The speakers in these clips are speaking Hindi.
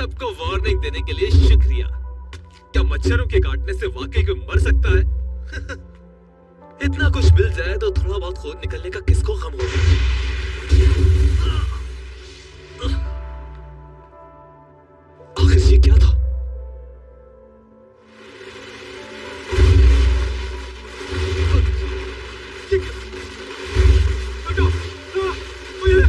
सबको वार्निंग देने के लिए शुक्रिया। क्या मच्छरों के काटने से वाकई कोई मर सकता है? इतना कुछ मिल जाए तो थोड़ा बहुत खून निकलने का किसको गम होगा? आखिर ये क्या था? बचाओ मुझे!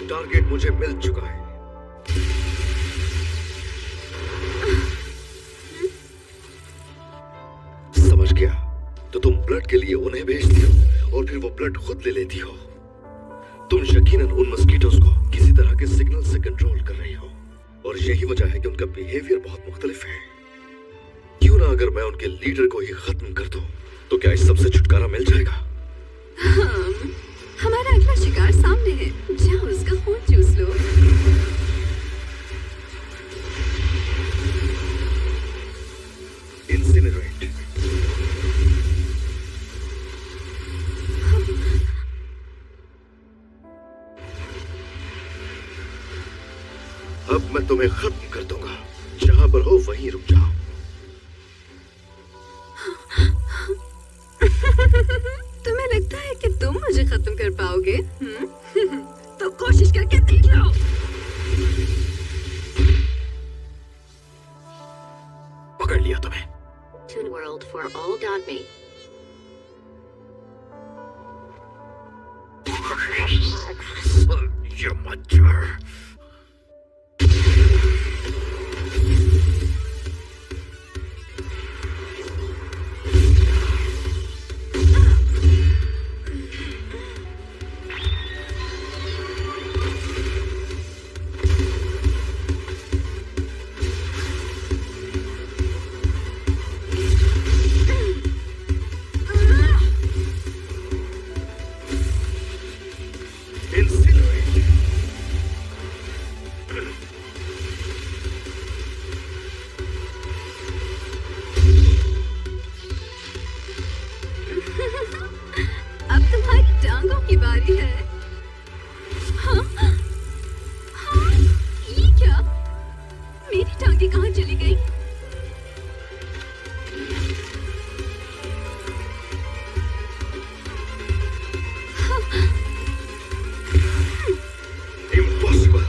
टारगेट मुझे मिल चुका है। समझ गया। तो तुम ब्लड के लिए उन्हें भेजती हो और फिर वो ब्लड खुद ले लेती हो। तुम यकीनन उन मस्कीटोज को किसी तरह के सिग्नल से कंट्रोल कर रही हो और यही वजह है कि उनका बिहेवियर बहुत मुख्तलिफ है। क्यों ना अगर मैं उनके लीडर को ही खत्म कर दूं, तो क्या इस सबसे छुटकारा मिल जाएगा? हमारा अगला शिकार सामने है, जाओ उसका खून चूस लो। इंसिनरेट। अब मैं तुम्हें खत्म कर दूंगा। जहां पर हो वहीं रुक जाओ। तुम्हें लगता है कि तुम मुझे खत्म कर पाओगे? तो कोशिश करके देख लो। पकड़ लिया तुम्हें। ToonWorld4all.me ये मच्छर। अब तुम्हारी टांगों की बारी है। हाँ? हाँ? ये क्या? मेरी टांगे कहाँ चली गई? Impossible!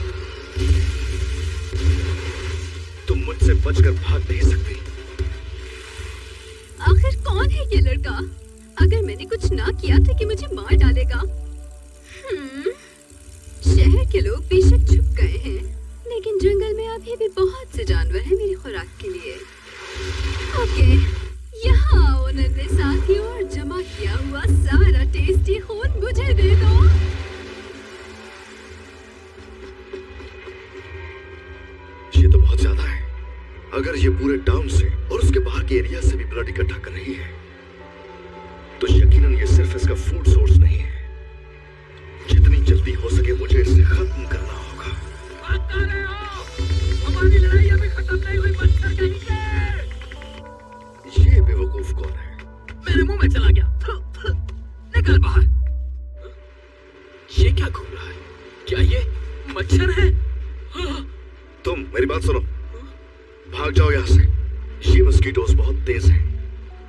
तुम मुझसे बचकर भाग नहीं सकती। आखिर कौन है ये लड़का? अगर मैंने कुछ ना किया था कि मुझे मार डालेगा। शहर के लोग बेशक छुप गए हैं, लेकिन जंगल में अभी भी बहुत से जानवर हैं मेरी खुराक के लिए। ओके, यहाँ आओ नन्हे साथियों और जमा किया हुआ सारा टेस्टी खून मुझे दे दो। ये तो बहुत ज्यादा है। अगर ये पूरे टाउन से और उसके बाहर के एरिया से भी ब्लड इकट्ठा कर रही है, तो यकीनन ये सिर्फ इसका फूड सोर्स नहीं है। जितनी जल्दी हो सके मुझे इसे खत्म करना होगा। बात कर रहे हो? हमारी लड़ाई अभी खत्म नहीं हुई, मच्छर कहीं के। ये बेवकूफ कौन है? मेरे मुंह में चला गया। निकल बाहर। ये क्या घूम रहा है? क्या ये मच्छर है? तुम मेरी बात सुनो। भाग जाओ यहाँ से। ये मस्कीटोज बहुत तेज हैं।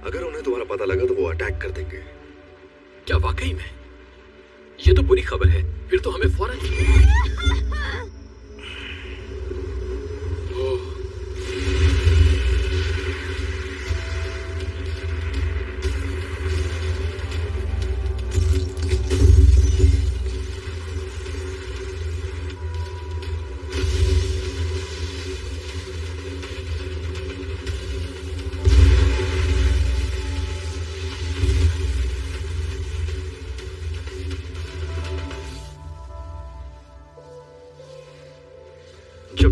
अगर उन्हें तुम्हारा पता लगा तो वो अटैक कर देंगे। क्या वाकई में? ये तो बुरी खबर है। फिर तो हमें फौरन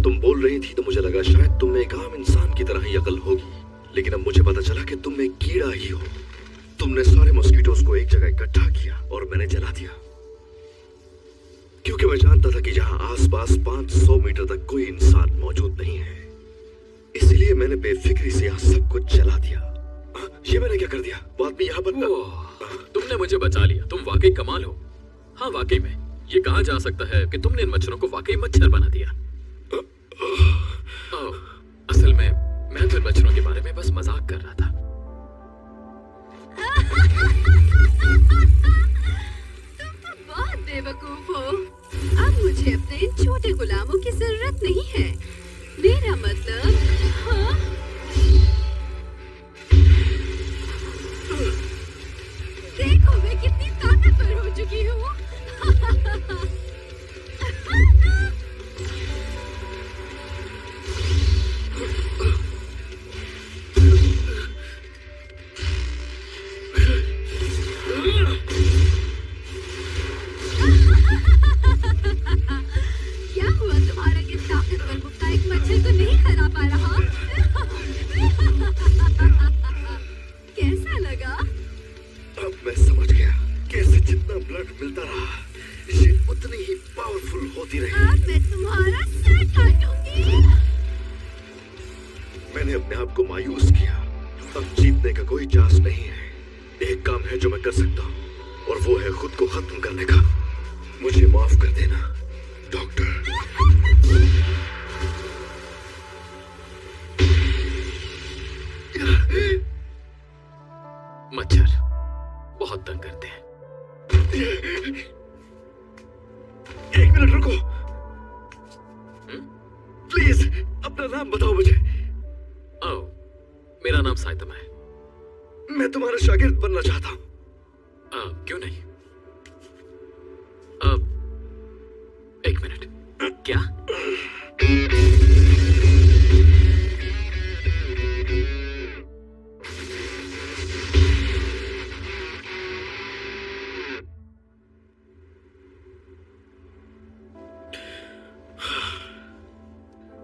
जब तुम बोल रही थी तो मुझे लगा शायद तुम में एक आम इंसान की तरह ही अकल होगी, लेकिन अब मुझे पता चला कि तुम एक कीड़ा ही हो। तुमने सारे मॉस्किटोज को एक जगह इकट्ठा किया और मैंने जला दिया, क्योंकि मैं जानता था कि यहाँ आसपास 500 मीटर तक कोई इंसान मौजूद नहीं है। इसलिए मैंने बेफिक्री से यहाँ सब कुछ जला दिया। ये मैंने क्या कर दिया? वो आदमी यहाँ पर तुमने मुझे बचा लिया। तुम वाकई कमाल हो। हाँ, वाकई में ये कहा जा सकता है कि तुमने इन मच्छरों को वाकई मच्छर बना दिया। असल में मैं तो इन मच्छरों के बारे में बस मजाक कर रहा था। तुम तो बहुत बेवकूफ हो। अब मुझे अपने इन छोटे गुलामों की जरूरत नहीं है। मेरा मतलब, हाँ? देखो मैं कितनी ताकतवर हो चुकी हूँ। क्या हुआ तुम्हारा कि ताकतवर मुक्का एक मच्छर को नहीं हरा पा रहा? कैसा लगा? अब मैं समझ गया कैसे जितना ब्लड मिलता रहा ये उतनी ही पावरफुल होती रही। अब मैं तुम्हारा सर काटूंगी। मैंने अपने आप को मायूस किया। अब जीतने का कोई चांस नहीं है। एक काम है जो मैं कर सकता हूँ और वो है खुद को खत्म करने का। मुझे माफ कर देना डॉक्टर। मच्छर बहुत तंग करते हैं। एक मिनट रुको। प्लीज अपना नाम बताओ मुझे। ओह, मेरा नाम साइतमा है। मैं तुम्हारा शागिर्द बनना चाहता हूँ। क्यों नहीं? एक मिनट। क्या?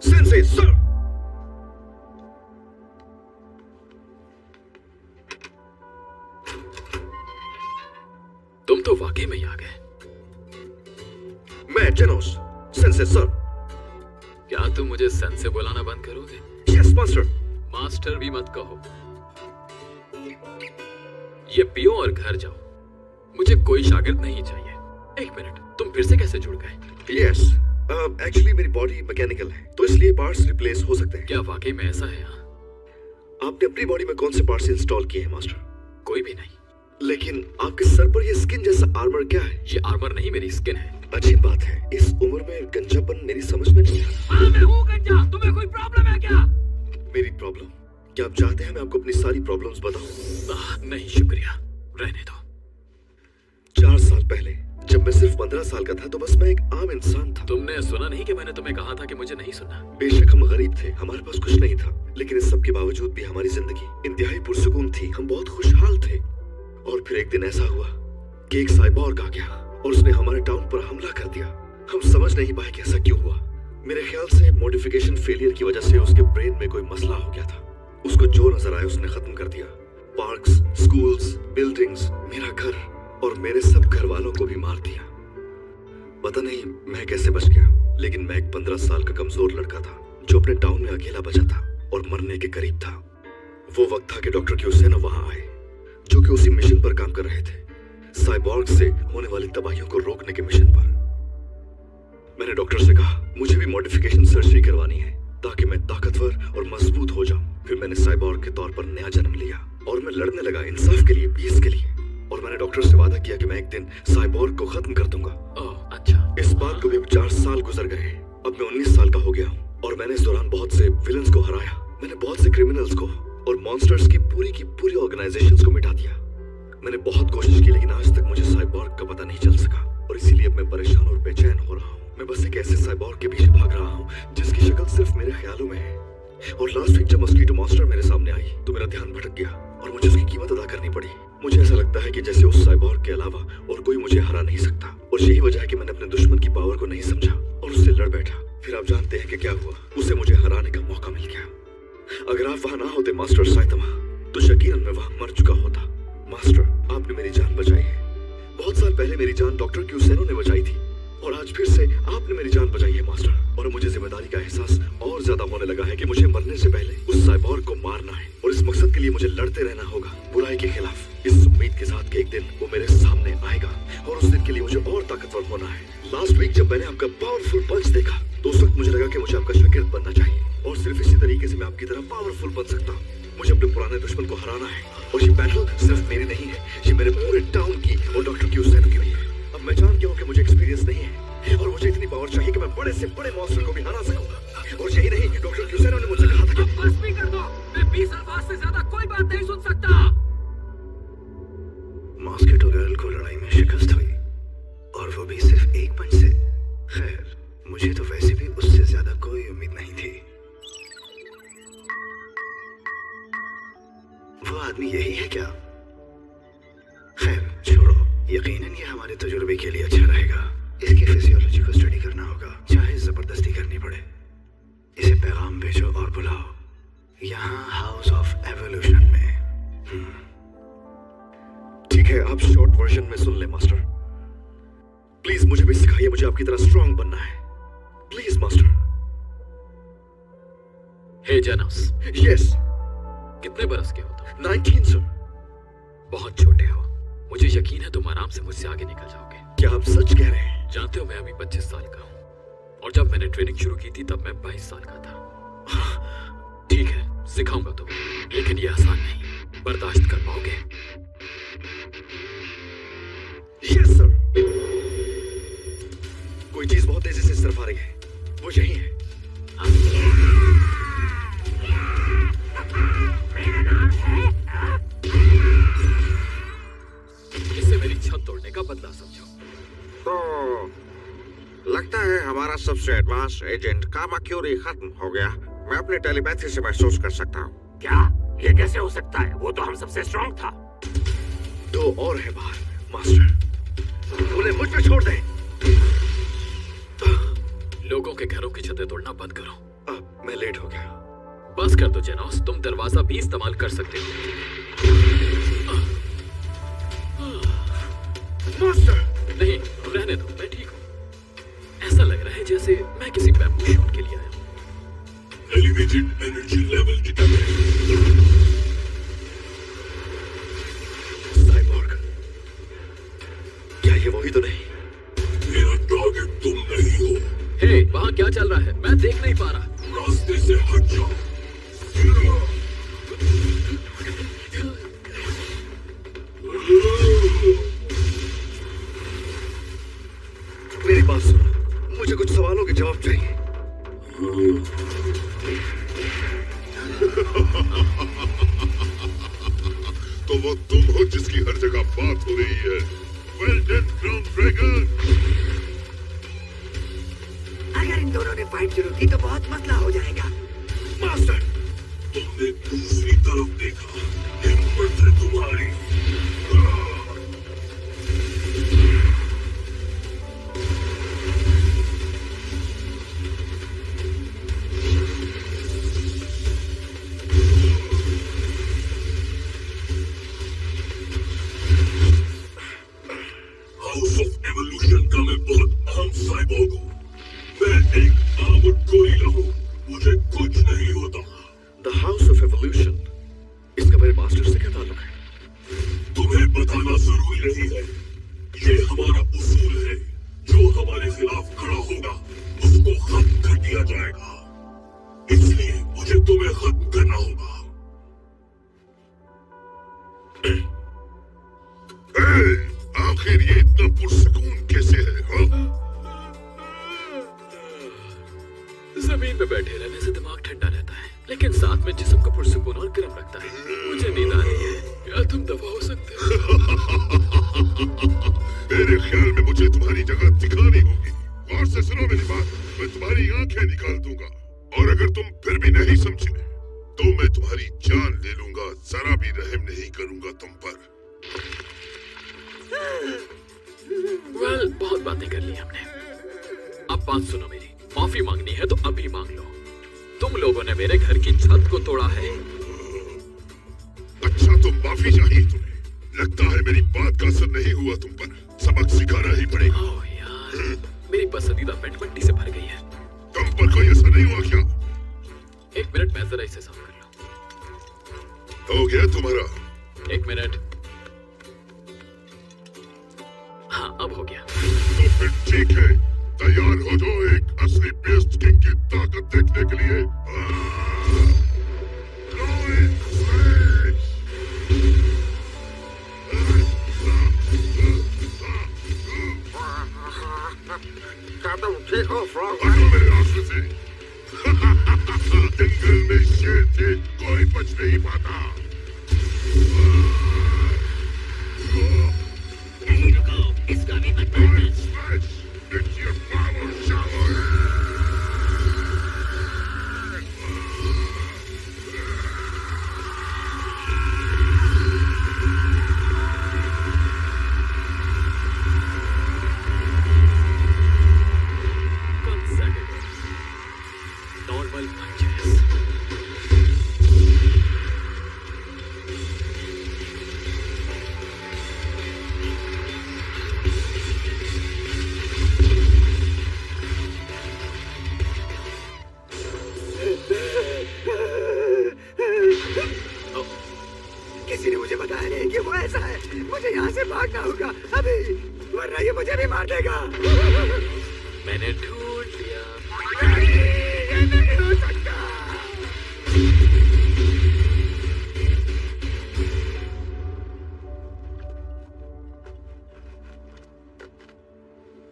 Sensei sir. तुम तो वाकई में ही आ गए। मैं जेनोस। Sensei sir. क्या तुम मुझे सन से बुलाना बंद करोगे? Yes master. मास्टर भी मत कहो। ये पियो और घर जाओ। मुझे कोई शागिर्द नहीं चाहिए। एक मिनट, तुम फिर से कैसे जुड़ गए? यस, एक्चुअली मेरी बॉडी मैकेनिकल है तो इसलिए पार्ट्स रिप्लेस हो सकते हैं। क्या वाकई में ऐसा है? हाँ। आपने अपनी बॉडी में कौन से पार्ट्स इंस्टॉल किए हैं मास्टर? कोई भी नहीं। लेकिन आपके सर पर ये स्किन जैसा आर्मर क्या है? ये आर्मर नहीं, मेरी स्किन है। अच्छी बात है। इस उम्र में गंजापन मेरी समझ में नहीं आता। हाँ, मैं हूँ गंजा। तुम्हें कोई प्रॉब्लम है क्या? मेरी प्रॉब्लम? क्या आप चाहते हैं मैं आपको अपनी सारी प्रॉब्लम्स बताऊं? नहीं शुक्रिया, रहने दो। 4 साल पहले जब मैं सिर्फ 15 साल का था तो बस मैं एक आम इंसान था। तुमने सुना नहीं कि मैंने तुम्हें कहा था कि मुझे नहीं सुनना? बेशक हम गरीब थे, हमारे पास कुछ नहीं था, लेकिन इस सब के बावजूद भी हमारी जिंदगी इंतहाई पुरसुकून थी। हम बहुत खुशहाल थे। और फिर एक दिन ऐसा हुआ कि एक साइबॉर्ग आ गया और उसने हमारे टाउन पर हमला कर दिया। हम समझ नहीं पाए कि ऐसा क्यों हुआ। मेरे ख्याल से मॉडिफिकेशन फेलियर की वजह से उसके ब्रेन में कोई मसला हो गया था। उसको जो नजर आया उसने खत्म कर दिया। पार्क्स, स्कूल्स, बिल्डिंग्स, मेरा घर और मेरे सब घर वालों को भी मार दिया। पता नहीं मैं कैसे बच गया, लेकिन मैं एक 15 साल का कमजोर लड़का था जो अपने टाउन में अकेला बचा था और मरने के करीब था। वो वक्त था कि डॉक्टर क्यूसेनो वहां आए, जो कि उसी मिशन पर काम कर रहे थे, साइबॉर्ग से होने वाली तबाहियों को रोकने के मिशन पर। मैंने डॉक्टर से कहा मुझे भी मॉडिफिकेशन सर्जरी करवानी है ताकि मैं ताकतवर और मजबूत हो जाऊं। फिर मैंने साइबॉर्ग के तौर पर नया जन्म लिया और मैं लड़ने लगा इंसाफ के लिए, पीस के लिए। और मैंने डॉक्टर से वादा किया कि मैं एक दिन साइबॉर्ग को खत्म कर दूंगा। ओह अच्छा। इस बात को भी 4 साल गुजर गए। अब मैं 19 साल का हो गया हूँ और मैंने इस दौरान बहुत से विलन्स को हराया। मैंने बहुत से क्रिमिनल्स को और मॉन्स्टर्स की पूरी ऑर्गेनाइजेशंस को मिटा दिया। मैंने बहुत कोशिश की लेकिन आज तक मुझे साइबॉर्ग का पता नहीं चल सका और इसीलिए अब मैं परेशान और बेचैन हो रहा हूँ। मैं बस एक ऐसे साइबॉर्ग के पीछे भाग रहा हूँ जिसकी शक्ल सिर्फ मेरे ख्यालों में है। और लास्ट वीक जब मस्कीटो मॉन्स्टर मेरे सामने आई तो मेरा ध्यान भटक गया और मुझे उसकी कीमत अदा करनी पड़ी। मुझे ऐसा लगता है कि जैसे उस साइबॉर्ग के अलावा और कोई मुझे हरा नहीं सकता और यही वजह है कि मैंने अपने दुश्मन की पावर को नहीं समझा और उससे लड़ बैठा। फिर आप जानते हैं कि क्या हुआ। उसे मुझे हराने का मौका मिल गया। अगर आप वहां ना होते मास्टर साइतमा, तो यकीनन मैं वहां मर चुका होता। मास्टर, आपने मेरी जान बचाई है। बहुत साल पहले मेरी जान डॉक्टर क्यूसेनो ने बचाई थी, और आज फिर से आपने मेरी जान बचाई है मास्टर। और मुझे जिम्मेदारी का एहसास और ज्यादा होने लगा है कि मुझे मरने से पहले उस साइबोर्ग को मारना है, और इस मकसद के लिए मुझे लड़ते रहना होगा बुराई के खिलाफ, इस उम्मीद के साथ कि एक दिन वो मेरे सामने आएगा, और उस दिन के लिए मुझे और ताकतवर होना है। लास्ट वीक जब मैंने आपका पावरफुल पंच देखा, तो उस वक्त मुझे लगा कि मुझे आपका शागिर्द बनना चाहिए, और सिर्फ इसी तरीके से मैं आपकी तरह पावरफुल बन सकता हूँ। मुझे अपने पुराने दुश्मन को हराना है, और ये बैटल सिर्फ मेरी नहीं है, ये मेरे पूरे टाउन की और डॉक्टर क्यूसेनो की भी है। अब मैं जान गया हूँ कि मुझे एक्सपीरियंस नहीं है, और मुझे इतनी पावर चाहिए कि मैं बड़े से बड़े मॉन्स्टर को भी हरा सकूं। और यही नहीं, डॉक्टर क्यूसेनो ने मुझे कहा था कि बस भी कर दो, मैं 20 अल्फाज से ज्यादा कोई बात नहीं सुन सकता। मॉस्किटो गर्ल को लड़ाई में शिकस्त हुई, और वो भी सिर्फ एक पंच से। खैर, मुझे तो वैसे भी उससे ज्यादा कोई उम्मीद नहीं थी। वो आदमी यही है क्या? खैर छोड़ो, यकीनन ये हमारे तजुर्बे के लिए अच्छा रहेगा। इसकी फिजियोलॉजी को स्टडी करना होगा, चाहे जबरदस्ती करनी पड़े। इसे पैगाम भेजो और बुलाओ यहाँ हाउस ऑफ एवोल्यूशन में। ठीक है, आप शॉर्ट वर्जन में सुन ले मास्टर। प्लीज मुझे भी सिखाइए, मुझे आपकी तरह स्ट्रांग बनना है। Please master. Hey Genos. Yes. कितने बरस के हो तुम? 19 सर। बहुत छोटे हो। मुझे यकीन है तुम आराम से मुझसे आगे निकल जाओगे। क्या आप सच कह रहे हैं? जानते हो मैं अभी 25 साल का हूँ, और जब मैंने ट्रेनिंग शुरू की थी तब मैं 22 साल का था। ठीक है, सिखाऊंगा तुम्हें, लेकिन ये आसान नहीं। बर्दाश्त कर पाओगे? Yes sir. कोई चीज बहुत तेजी से इस तरफ आ रही है, वो यही है। इसे मेरी छत तोड़ने का बदला समझो। तो लगता है हमारा सबसे एडवांस एजेंट कामाक्योरी खत्म हो गया। मैं अपनी टेलीपैथी से महसूस कर सकता हूँ। क्या? ये कैसे हो सकता है? वो तो हम सबसे स्ट्रांग था। 2 और है बाहर मास्टर, उन्हें मुझ पे छोड़ दें। लोगों के घरों की छतें तोड़ना बंद करो। अब मैं लेट हो गया। बस कर दो जेनोस, तुम दरवाजा भी इस्तेमाल कर सकते हो। मास्टर। नहीं, रहने दो, मैं ठीक हूँ। ऐसा लग रहा है जैसे मैं किसी बैम्बू शूट के लिए आया हूँ। Elevated energy level detected. Cyborg, क्या ये वही तो नहीं? मेरा टारगेट तुम नहीं हो। हे, वहाँ क्या चल रहा है? मैं देख नहीं पा रहा। रास्ते से हट जाओ। मेरी बात सुनो, मुझे कुछ सवालों के जवाब चाहिए। तो वो तुम हो जिसकी हर जगह बात हो रही है। Well done crown dragon. अगर इन दोनों ने फाइट शुरू की तो बहुत मसला हो जाएगा। मास्टर, तुमने दूसरी तरफ देखा, हिम्मत है तुम्हारी। हाउस ऑफ एवोल्यूशन का मैं बहुत अहम साइबोर्ग हूँ। मैं एक आर्मर्ड गोरिल्ला हूँ, मुझे कुछ नहीं होता। द हाउस ऑफ एवोल्यूशन, इसका मेरे मास्टर से क्या ताल्लुक है? तुम्हें बताना जरूरी नहीं है। ये हमारा उसूल है, जो हमारे खिलाफ खड़ा होगा उसको खत्म कर दिया जाएगा। इसलिए मुझे तुम्हें खत्म करना होगा। आखिर ये इतना पुरसकून कैसे है? हाँ? जमीन पे बैठे रहने से दिमाग ठंडा रहता है, लेकिन साथ में जिस्म को पुरसुकून और गर्म रखता है। मुझे नींद आ रही है, क्या तुम दफा हो सकते हो? मेरे ख्याल में मुझे तुम्हारी जगह दिखानी होगी। और से सुनो मेरी बात, मैं तुम्हारी आंखें निकाल दूंगा, और अगर तुम फिर भी नहीं समझे तो मैं तुम्हारी जान ले लूंगा। जरा भी रहम नहीं करूंगा तुम पर। वेल, बहुत बातें कर ली हमने। अब बात सुनो मेरी। माफी मांगनी है तो अभी मांग लो। तुम लोगों ने मेरे घर की छत को तोड़ा है। अच्छा तो माफी चाहिए तुम्हें। लगता है मेरी बात का असर नहीं हुआ तुम पर। सबक सिखाना ही पड़ेगा। ओह यार, मेरी पसंदीदा पेंट मिट्टी से भर गई है। तुम पर कोई असर नहीं हुआ क्या? एक मिनट, मैं जरा इसे साफ कर लूं। हो गया तुम्हारा? एक मिनट। हाँ, अब हो गया। तो फिर ठीक है, तैयार हो जाओ एक असली बेस्ट किंग की ताकत देखने के लिए। क्या तुम ठीक हो फ्रॉग? हटो मेरे रास्ते से। जंगल में शेर थे, कोई बच नहीं पाता। नहीं रुको, इसको अभी मत मारना। Smash! It's your power shower! Consecutive normal punches. किसी ने मुझे बताया नहीं कि वो ऐसा है। मुझे यहाँ से भागना होगा अभी, वरना ये मुझे भी मार देगा। मैंने ढूंढ लिया। नहीं, ये नहीं हो सकता।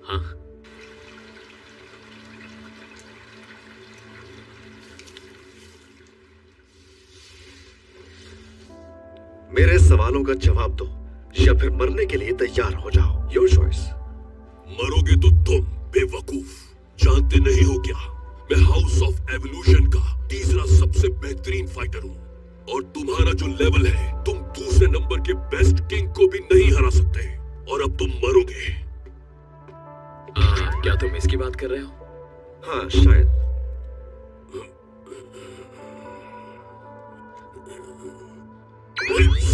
हाँ, मेरे सवालों का जवाब दो या फिर मरने के लिए तैयार हो जाओ। Your choice. मरोगे तो तुम बेवकूफ, जानते नहीं हो क्या? मैं हाउस ऑफ एवोल्यूशन का तीसरा सबसे बेहतरीन फाइटर हूँ और तुम्हारा जो लेवल है, तुम दूसरे नंबर के बेस्ट किंग को भी नहीं हरा सकते। और अब तुम मरोगे। क्या तुम इसकी बात कर रहे हो? हाँ शायद।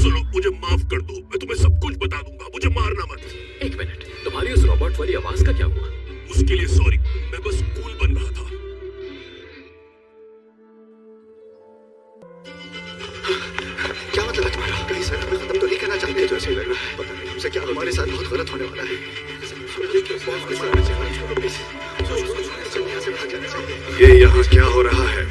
सुनो, मुझे माफ कर दो, मैं तुम्हें सब कुछ बता दूंगा, मुझे मारना मत। एक मिनट, तुम्हारी उस रोबोट वाली आवाज का क्या हुआ? उसके लिए सॉरी, मैं बस कूल बन रहा था। क्या मतलब है तुम्हारा? कहीं सर हमें खत्म तो नहीं करना चाहते जो ऐसे ही लग रहा है। पता नहीं हमसे क्या हमारे साथ बहुत गलत होने वाला है। बहुत कुछ करना चाहिए। छोड़ो प्लीज, यहाँ से भाग जाना चाहिए। ये यहाँ क्या हो रहा है?